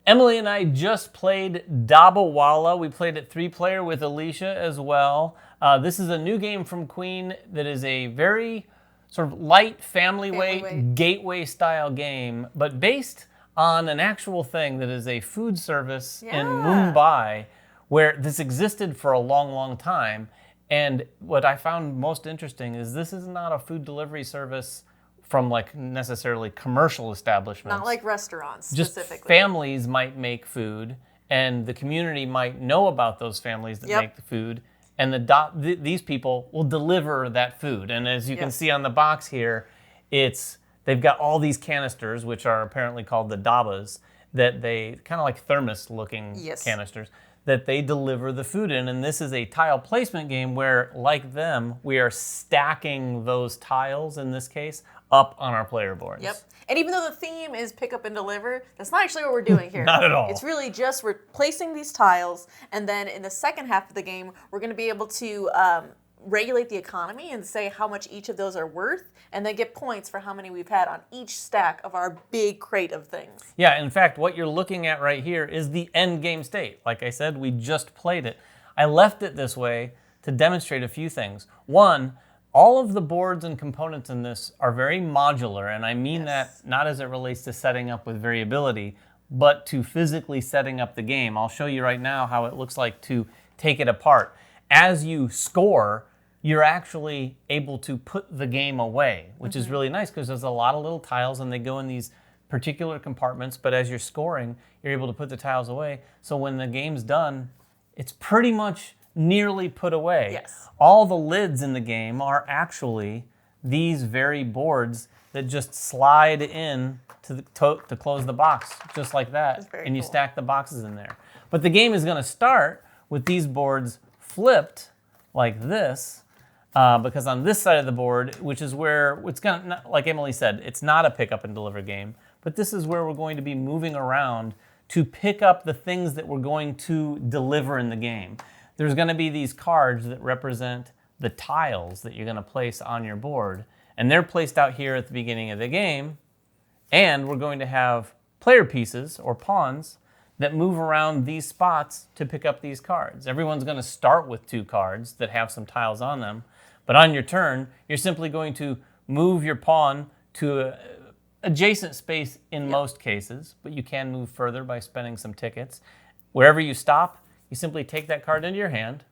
Emily and I just played Dabba Walla. We played it 3-player with Alicia as well. This is a new game from Queen that is a very sort of light, family weight, gateway style game, but based on an actual thing that is a food service in Mumbai where this existed for a long, long time. And what I found most interesting is this is not a food delivery service from like necessarily commercial establishments. Not like restaurants Just specifically. families might make food and the community might know about those families that make the food, and these people will deliver that food. And as you can see on the box here, they've got all these canisters, which are apparently called the dabbas, that they kind of like thermos looking canisters that they deliver the food in. And this is a tile placement game where, like them, we are stacking those tiles, in this case, up on our player boards. Yep. And even though the theme is pick up and deliver, that's not actually what we're doing here. Not at all. It's really just we're placing these tiles, and then in the second half of the game, we're going to be able to regulate the economy and say how much each of those are worth, and then get points for how many we've had on each stack of our big crate of things. Yeah, in fact, what you're looking at right here is the end game state. Like I said, we just played it. I left it this way to demonstrate a few things. One, all of the boards and components in this are very modular, and I mean that not as it relates to setting up with variability, but to physically setting up the game. I'll show you right now how it looks like to take it apart. As you score, you're actually able to put the game away, which is really nice because there's a lot of little tiles and they go in these particular compartments, but as you're scoring, you're able to put the tiles away. So when the game's done, it's pretty much nearly put away. Yes. All the lids in the game are actually these very boards that just slide in to close the box, just like that, and you stack the boxes in there. But the game is going to start with these boards flipped like this, because on this side of the board, which is where it's going to, like Emily said, it's not a pick up and deliver game, but this is where we're going to be moving around to pick up the things that we're going to deliver in the game. There's going to be these cards that represent the tiles that you're going to place on your board, and they're placed out here at the beginning of the game, and we're going to have player pieces or pawns that move around these spots to pick up these cards. Everyone's going to start with 2 cards that have some tiles on them, but on your turn, you're simply going to move your pawn to an adjacent space in most cases, but you can move further by spending some tickets. Wherever you stop, you simply take that card into your hand,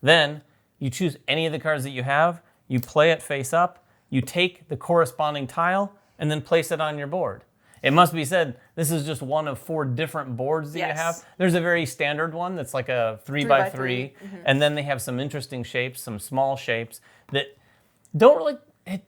then you choose any of the cards that you have, you play it face up, you take the corresponding tile, and then place it on your board. It must be said, this is just one of 4 different boards that you have. There's a very standard one that's like a 3x3, and then they have some interesting shapes, some small shapes that don't really,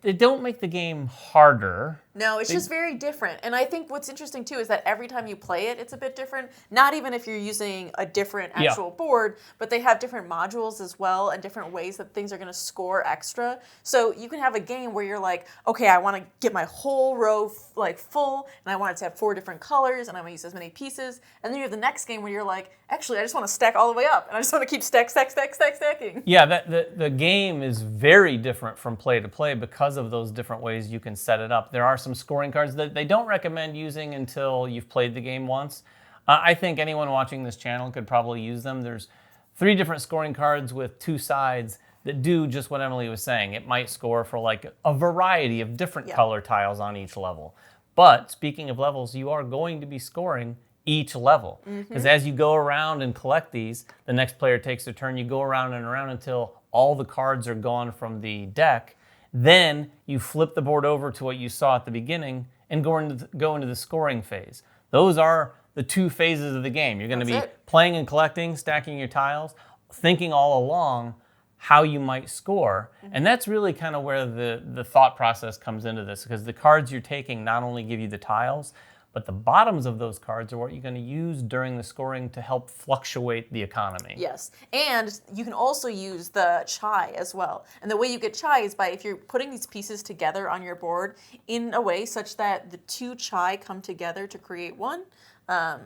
they don't make the game harder. No, it's just very different. And I think what's interesting too is that every time you play it, it's a bit different. Not even if you're using a different actual board, but they have different modules as well and different ways that things are going to score extra. So you can have a game where you're like, okay, I want to get my whole row like full, and I want it to have 4 different colors, and I'm going to use as many pieces. And then you have the next game where you're like, actually, I just want to stack all the way up, and I just want to keep stacking. Yeah, the game is very different from play to play because of those different ways you can set it up. There are some scoring cards that they don't recommend using until you've played the game once. I think anyone watching this channel could probably use them. There's 3 different scoring cards with 2 sides that do just what Emily was saying. It might score for like a variety of different color tiles on each level. But speaking of levels, you are going to be scoring each level. Because as you go around and collect these, the next player takes their turn, you go around and around until all the cards are gone from the deck. Then you flip the board over to what you saw at the beginning and go into the scoring phase. Those are the 2 phases of the game. You're going to be playing and collecting, stacking your tiles, thinking all along how you might score. And that's really kind of where the thought process comes into this, because the cards you're taking not only give you the tiles, but the bottoms of those cards are what you're going to use during the scoring to help fluctuate the economy. Yes, and you can also use the chai as well. And the way you get chai is by if you're putting these pieces together on your board in a way such that the 2 chai come together to create one.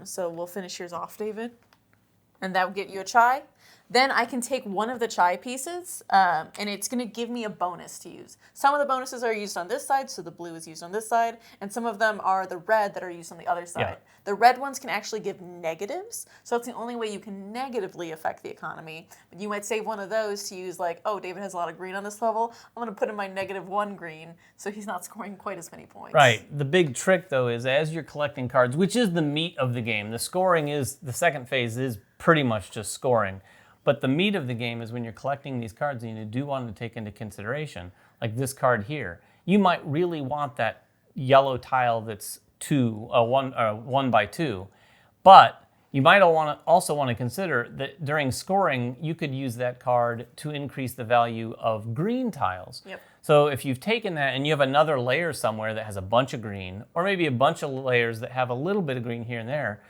So we'll finish yours off, David. and that will get you a chai. Then I can take one of the chai pieces, and it's going to give me a bonus to use. Some of the bonuses are used on this side, so the blue is used on this side, and some of them are the red that are used on the other side. Yeah. The red ones can actually give negatives, so that's the only way you can negatively affect the economy. But you might save one of those to use like, oh, David has a lot of green on this level. I'm going to put in my -1 green, so he's not scoring quite as many points. Right. The big trick, though, is as you're collecting cards, which is the meat of the game, the scoring is, the second phase is pretty much just scoring. But the meat of the game is when you're collecting these cards and you do want to take into consideration, like this card here, you might really want that yellow tile that's 1 by 2. But you might also want to consider that during scoring, you could use that card to increase the value of green tiles. Yep. So if you've taken that and you have another layer somewhere that has a bunch of green, or maybe a bunch of layers that have a little bit of green here and there,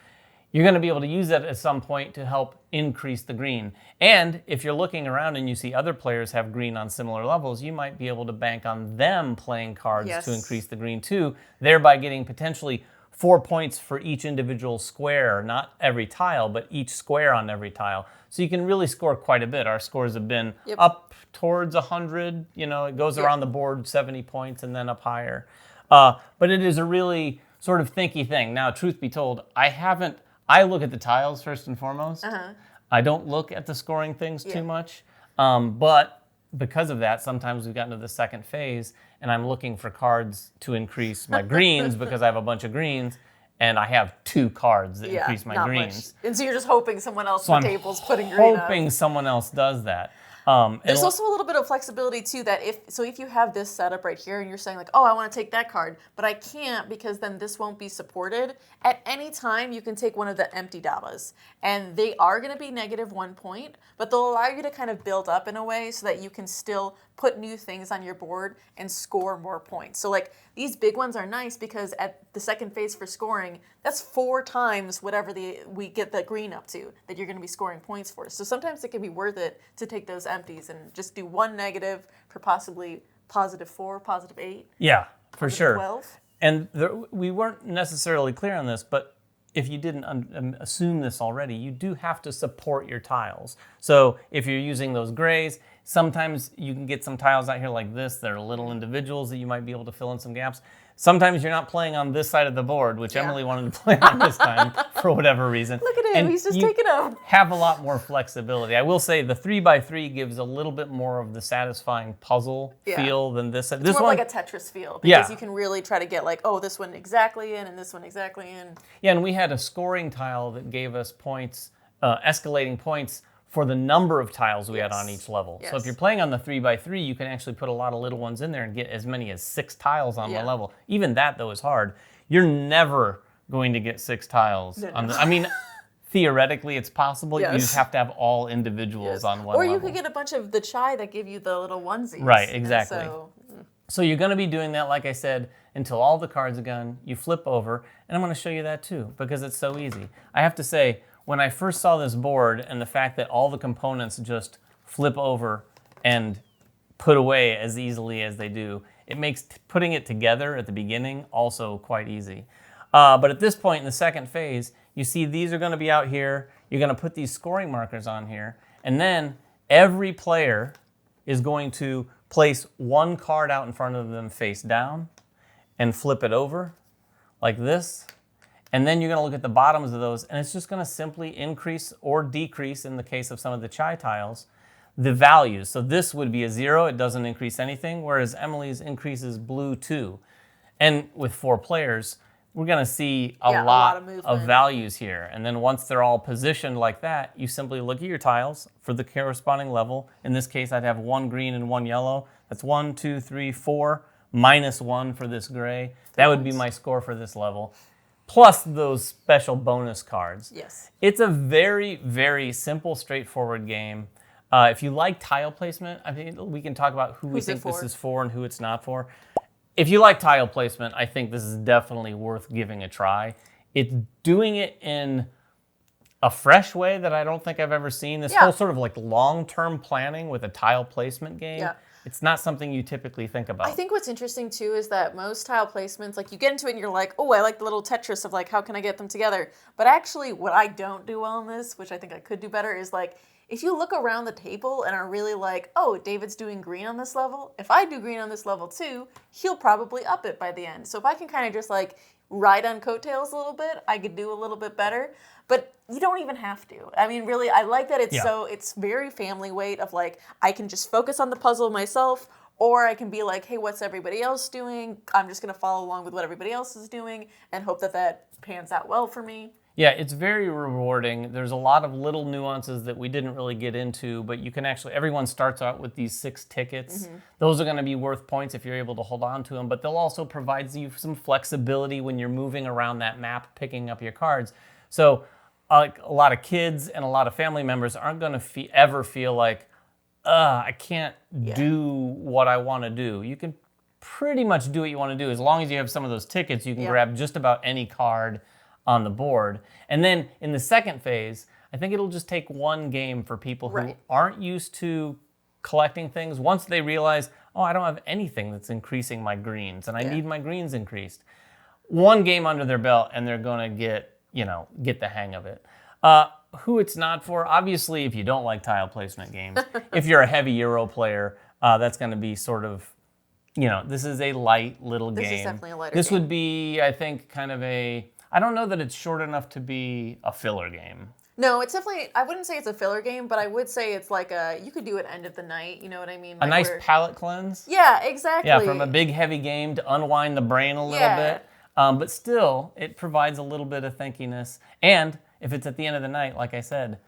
you're going to be able to use that at some point to help increase the green. And if you're looking around and you see other players have green on similar levels, you might be able to bank on them playing cards to increase the green too, thereby getting potentially 4 points for each individual square, not every tile, but each square on every tile. So you can really score quite a bit. Our scores have been up towards 100. You know, it goes around the board 70 points and then up higher. But it is a really sort of thinky thing. Now, truth be told, I look at the tiles first and foremost. I don't look at the scoring things too much. But because of that, sometimes we've gotten to the second phase and I'm looking for cards to increase my greens because I have a bunch of greens and I have 2 cards that increase my greens. Much. And so you're just hoping someone else at the table's putting green up. Hoping someone else does that. There's also a little bit of flexibility too, that if you have this setup right here and you're saying like, oh, I want to take that card, but I can't because then this won't be supported, at any time you can take one of the empty dabbas. And they are going to be -1 point, but they'll allow you to kind of build up in a way so that you can still put new things on your board and score more points. So like these big ones are nice because at the second phase for scoring, that's 4 times whatever we get the green up to that you're going to be scoring points for. So sometimes it can be worth it to take those empties and just do 1 negative for possibly +4, +8. Yeah, for sure. 12. And we weren't necessarily clear on this, but if you didn't assume this already, you do have to support your tiles. So if you're using those grays, sometimes you can get some tiles out here like this. They're little individuals that you might be able to fill in some gaps. Sometimes you're not playing on this side of the board, which Emily wanted to play on this time for whatever reason. Look at him, he's just taking them. Have a lot more flexibility. I will say the 3x3 gives a little bit more of the satisfying puzzle feel than this. It's more like a Tetris feel because you can really try to get like, oh, this one exactly in and this one exactly in. Yeah, and we had a scoring tile that gave us points, escalating points for the number of tiles we had on each level. So if you're playing on the 3x3, you can actually put a lot of little ones in there and get as many as 6 tiles on one level. Even that, though, is hard. You're never going to get 6 tiles. On the, I mean, theoretically, it's possible. You just have to have all individuals on one level. Or you could get a bunch of the chai that give you the little onesies. Right, exactly. So you're going to be doing that, like I said, until all the cards are gone. You flip over, and I'm going to show you that, too, because it's so easy. I have to say, when I first saw this board and the fact that all the components just flip over and put away as easily as they do, it makes putting it together at the beginning also quite easy. But at this point in the second phase, you see these are going to be out here. You're going to put these scoring markers on here. And then every player is going to place 1 card out in front of them face down and flip it over like this. And then you're going to look at the bottoms of those, and it's just going to simply increase or decrease, in the case of some of the chai tiles, the values. So this would be a 0. It doesn't increase anything, whereas Emily's increases blue 2. And with 4 players, we're going to see a lot of values here. And then once they're all positioned like that, you simply look at your tiles for the corresponding level. In this case, I'd have 1 green and 1 yellow. That's 1, 2, 3, 4, -1 for this gray. That would be my score for this level. Plus those special bonus cards. Yes. It's a very, very simple, straightforward game. If you like tile placement, I think we can talk about who we think this is for and who it's not for. If you like tile placement, I think this is definitely worth giving a try. It's doing it in a fresh way that I don't think I've ever seen. This whole sort of like long-term planning with a tile placement game. It's not something you typically think about. I think what's interesting too is that most tile placements, like you get into it and you're like, oh, I like the little Tetris of like, how can I get them together? But actually what I don't do well in this, which I think I could do better, is like, if you look around the table and are really like, oh, David's doing green on this level, if I do green on this level too, he'll probably up it by the end. So if I can kind of just like ride on coattails a little bit, I could do a little bit better. But you don't even have to. I mean, really, I like that it's very family weight of like, I can just focus on the puzzle myself, or I can be like, hey, what's everybody else doing? I'm just going to follow along with what everybody else is doing and hope that that pans out well for me. Yeah, it's very rewarding. There's a lot of little nuances that we didn't really get into, but you can actually, everyone starts out with these 6 tickets. Those are going to be worth points if you're able to hold on to them, but they'll also provide you some flexibility when you're moving around that map, picking up your cards. So a lot of kids and a lot of family members aren't going to ever feel like, I can't do what I want to do. You can pretty much do what you want to do. As long as you have some of those tickets, you can grab just about any card on the board. And then in the second phase, I think it'll just take one game for people who aren't used to collecting things. Once they realize, oh, I don't have anything that's increasing my greens, and I need my greens increased. One game under their belt, and they're going to get the hang of it. Who it's not for, obviously, if you don't like tile placement games, if you're a heavy Euro player, that's going to be sort of, this is a light little game. This is definitely a lighter This game. would be, I think, kind of I don't know that it's short enough to be a filler game. No, it's definitely, I wouldn't say it's a filler game, but I would say it's like you could do it end of the night, you know what I mean? A nice palate cleanse? Yeah, exactly. Yeah, from a big heavy game to unwind the brain a little bit. But still, it provides a little bit of thinkiness. And if it's at the end of the night, like I said,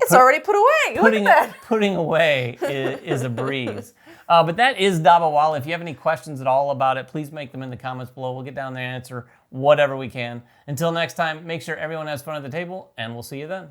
it's already put away. Look at that. Putting away is a breeze. But that is Dabba Walla. If you have any questions at all about it, please make them in the comments below. We'll get down there and answer whatever we can. Until next time, make sure everyone has fun at the table, and we'll see you then.